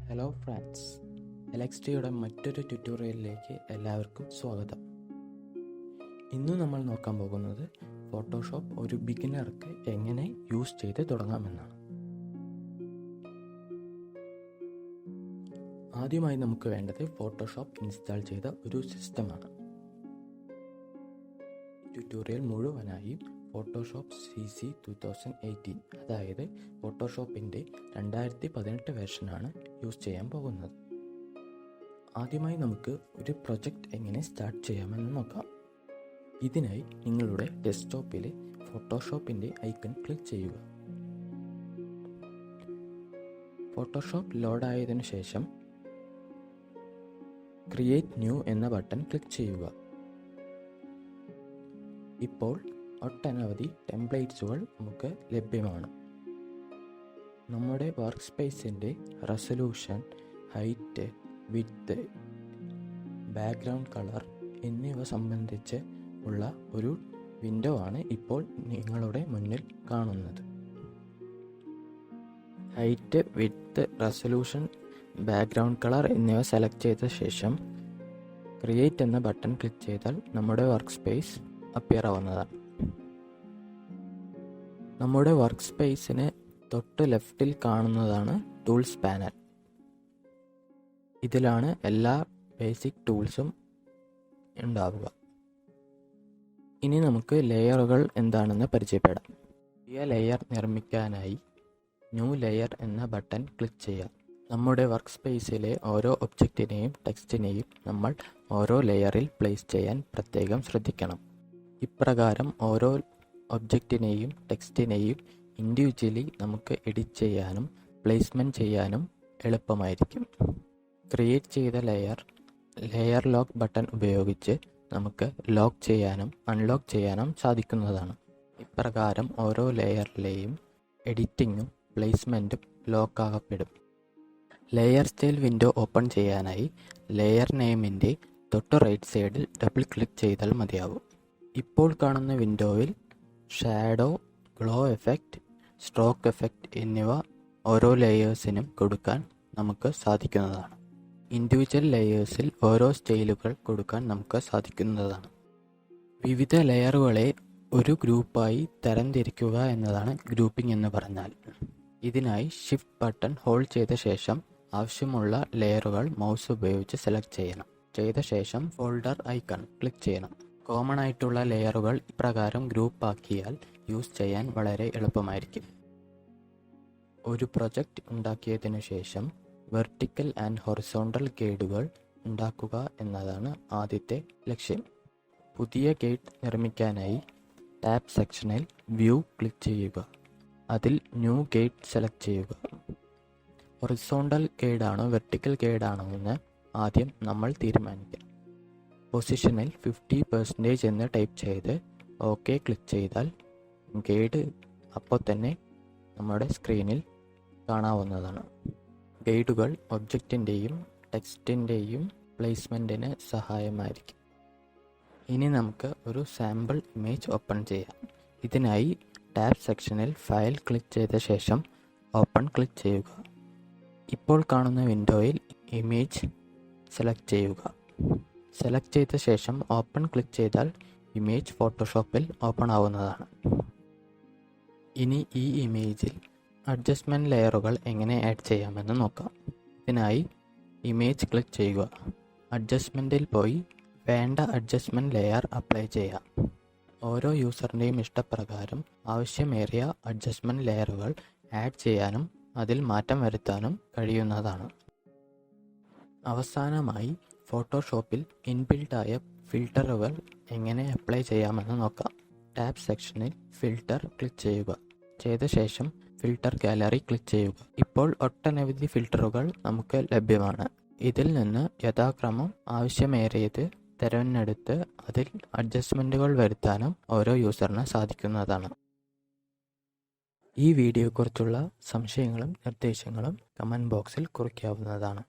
Hello friends, എലക്സ്റ്റയുടെ മറ്റൊരു ട്യൂട്ടോറിയലിലേക്ക് എല്ലാവർക്കും സ്വാഗതം. ഇന്ന് നമ്മൾ നോക്കാൻ പോകുന്നത് ഫോട്ടോഷോപ്പ് ഒരു ബിഗിനർക്ക് എങ്ങനെ യൂസ് ചെയ്ത് തുടങ്ങാമെന്നാണ്. ആദ്യമായി നമുക്ക് വേണ്ടത് ഫോട്ടോഷോപ്പ് ഇൻസ്റ്റാൾ ചെയ്ത ഒരു സിസ്റ്റമാണ്. ട്യൂട്ടോറിയൽ മുഴുവനായി ഫോട്ടോഷോപ്പ് CC 2018, അതായത് ഫോട്ടോഷോപ്പിൻ്റെ 2018 വെർഷനാണ് യൂസ് ചെയ്യാൻ പോകുന്നത്. ആദ്യമായി നമുക്ക് ഒരു പ്രൊജക്റ്റ് എങ്ങനെ സ്റ്റാർട്ട് ചെയ്യാമെന്ന് നോക്കാം. ഇതിനായി നിങ്ങളുടെ ഡെസ്ക്ടോപ്പിലെ ഫോട്ടോഷോപ്പിൻ്റെ ഐക്കൺ ക്ലിക്ക് ചെയ്യുക. ഫോട്ടോഷോപ്പ് ലോഡായതിനു ശേഷം ക്രിയേറ്റ് ന്യൂ എന്ന ബട്ടൺ ക്ലിക്ക് ചെയ്യുക. ഇപ്പോൾ ഒട്ടനവധി ടെംപ്ലേറ്റ്സുകൾ നമുക്ക് ലഭ്യമാണ്. നമ്മുടെ വർക്ക് സ്പേസിൻ്റെ resolution, height, width, background colour എന്നിവ സംബന്ധിച്ച് ഉള്ള ഒരു വിൻഡോ ആണ് ഇപ്പോൾ നിങ്ങളുടെ മുന്നിൽ കാണുന്നത്. Height, width, resolution, background colour എന്നിവ സെലക്ട് ചെയ്ത ശേഷം ക്രിയേറ്റ് എന്ന ബട്ടൺ ക്ലിക്ക് ചെയ്താൽ നമ്മുടെ വർക്ക് സ്പേസ് അപ്പിയർ ആവുന്നതാണ്. നമ്മുടെ വർക്ക് സ്പേസിന് തൊട്ട് ലെഫ്റ്റിൽ കാണുന്നതാണ് ടൂൾസ് പാനൽ. ഇതിലാണ് എല്ലാ ബേസിക് ടൂൾസും ഉണ്ടാവുക. ഇനി നമുക്ക് ലെയറുകൾ എന്താണെന്ന് പരിചയപ്പെടാം. പുതിയ ലെയർ നിർമ്മിക്കാനായി ന്യൂ ലെയർ എന്ന ബട്ടൺ ക്ലിക്ക് ചെയ്യാം. നമ്മുടെ വർക്ക് സ്പേസിലെ ഓരോ ഒബ്ജക്റ്റിനെയും ടെക്സ്റ്റിനെയും നമ്മൾ ഓരോ ലെയറിൽ പ്ലേസ് ചെയ്യാൻ പ്രത്യേകം ശ്രദ്ധിക്കണം. ഇപ്രകാരം ഓരോ ഒബ്ജക്റ്റിനെയും ടെക്സ്റ്റിനെയും ഇൻഡിവിജ്വലി നമുക്ക് എഡിറ്റ് ചെയ്യാനും പ്ലേസ്മെൻറ്റ് ചെയ്യാനും എളുപ്പമായിരിക്കും. ക്രിയേറ്റ് ചെയ്ത ലെയർ ലോക്ക് ബട്ടൺ ഉപയോഗിച്ച് നമുക്ക് ലോക്ക് ചെയ്യാനും അൺലോക്ക് ചെയ്യാനും സാധിക്കുന്നതാണ്. ഇപ്രകാരം ഓരോ ലെയറിലെയും എഡിറ്റിങ്ങും പ്ലേസ്മെൻറ്റും ലോക്കാകപ്പെടും. ലെയർ സ്റ്റൈൽ വിൻഡോ ഓപ്പൺ ചെയ്യാനായി ലെയർ നെയിമിൻ്റെ തൊട്ട് റൈറ്റ് സൈഡിൽ ഡബിൾ ക്ലിക്ക് ചെയ്താൽ മതിയാവും. ഇപ്പോൾ കാണുന്ന വിൻഡോയിൽ shadow, glow effect, stroke effect എന്നിവ ഓരോ ലെയേഴ്സിനും കൊടുക്കാൻ നമുക്ക് സാധിക്കുന്നതാണ്. ഇൻഡിവിജ്വൽ ലെയേഴ്സിൽ ഓരോ സ്റ്റൈലുകൾ കൊടുക്കാൻ നമുക്ക് സാധിക്കുന്നതാണ്. വിവിധ ലെയറുകളെ ഒരു ഗ്രൂപ്പായി തരംതിരിക്കുക എന്നതാണ് ഗ്രൂപ്പിംഗ് എന്ന് പറഞ്ഞാൽ. ഇതിനായി ഷിഫ്റ്റ് ബട്ടൺ ഹോൾഡ് ചെയ്ത ശേഷം ആവശ്യമുള്ള ലെയറുകൾ മൗസ് ഉപയോഗിച്ച് സെലക്ട് ചെയ്യണം. ചെയ്ത ശേഷം ഫോൾഡർ ഐക്കൺ ക്ലിക്ക് ചെയ്യണം. കോമൺ ആയിട്ടുള്ള ലെയറുകൾ ഇപ്രകാരം ഗ്രൂപ്പ് ആക്കിയാൽ യൂസ് ചെയ്യാൻ വളരെ എളുപ്പമായിരിക്കും. ഒരു പ്രൊജക്റ്റ് ഉണ്ടാക്കിയതിനു ശേഷം വെർട്ടിക്കൽ ആൻഡ് ഹൊറിസോണ്ടൽ ഗൈഡുകൾ ഉണ്ടാക്കുക എന്നതാണ് ആദ്യത്തെ ലക്ഷ്യം. പുതിയ ഗൈഡ് നിർമ്മിക്കാനായി ടാബ് സെക്ഷനിൽ വ്യൂ ക്ലിക്ക് ചെയ്യുക. അതിൽ ന്യൂ ഗൈഡ് സെലക്ട് ചെയ്യുക. ഹൊറിസോണ്ടൽ ഗൈഡാണോ വെർട്ടിക്കൽ ഗൈഡാണോ എന്ന് ആദ്യം നമ്മൾ തീരുമാനിക്കണം. പൊസിഷനിൽ 50% എന്ന് ടൈപ്പ് ചെയ്ത് OK ക്ലിക്ക് ചെയ്താൽ ഗൈഡ് അപ്പോൾ തന്നെ നമ്മുടെ സ്ക്രീനിൽ കാണാവുന്നതാണ്. ഗൈഡുകൾ ഒബ്ജക്റ്റിൻ്റെയും ടെക്സ്റ്റിൻ്റെയും പ്ലേസ്മെൻറ്റിന് സഹായമായിരിക്കും. ഇനി നമുക്ക് ഒരു സാമ്പിൾ ഇമേജ് ഓപ്പൺ ചെയ്യാം. ഇതിനായി ടാബ് സെക്ഷനിൽ ഫയൽ ക്ലിക്ക് ചെയ്ത ശേഷം ഓപ്പൺ ക്ലിക്ക് ചെയ്യുക. ഇപ്പോൾ കാണുന്ന വിൻഡോയിൽ ഇമേജ് സെലക്ട് ചെയ്യുക. സെലക്ട് ചെയ്ത ശേഷം ഓപ്പൺ ക്ലിക്ക് ചെയ്താൽ ഇമേജ് ഫോട്ടോഷോപ്പിൽ ഓപ്പൺ ആവുന്നതാണ്. ഇനി ഈ ഇമേജിൽ അഡ്ജസ്റ്റ്മെൻറ്റ് ലെയറുകൾ എങ്ങനെ ആഡ് ചെയ്യാമെന്ന് നോക്കാം. ഇതിനായി ഇമേജ് ക്ലിക്ക് ചെയ്യുക. അഡ്ജസ്റ്റ്മെൻറ്റിൽ പോയി വേണ്ട അഡ്ജസ്റ്റ്മെൻറ്റ് ലെയർ അപ്ലൈ ചെയ്യാം. ഓരോ യൂസറിൻ്റെയും ഇഷ്ടപ്രകാരം ആവശ്യമേറിയ അഡ്ജസ്റ്റ്മെൻറ്റ് ലെയറുകൾ ആഡ് ചെയ്യാനും അതിൽ മാറ്റം വരുത്താനും കഴിയുന്നതാണ്. അവസാനമായി ഫോട്ടോഷോപ്പിൽ ഇൻബിൽട്ടായ ഫിൽട്ടറുകൾ എങ്ങനെ അപ്ലൈ ചെയ്യാമെന്ന് നോക്കാം. ടാബ് സെക്ഷനിൽ ഫിൽട്ടർ ക്ലിക്ക് ചെയ്യുക. ചെയ്ത ശേഷം ഫിൽട്ടർ ഗാലറി ക്ലിക്ക് ചെയ്യുക. ഇപ്പോൾ ഒട്ടനവധി ഫിൽട്ടറുകൾ നമുക്ക് ലഭ്യമാണ്. ഇതിൽ നിന്ന് യഥാക്രമം ആവശ്യമേറിയത് തിരഞ്ഞെടുത്ത് അതിൽ അഡ്ജസ്റ്റ്മെൻറ്റുകൾ വരുത്താനും ഓരോ യൂസറിന് സാധിക്കുന്നതാണ്. ഈ വീഡിയോയെക്കുറിച്ചുള്ള സംശയങ്ങളും നിർദ്ദേശങ്ങളും കമൻറ്റ് ബോക്സിൽ കുറിക്കാവുന്നതാണ്.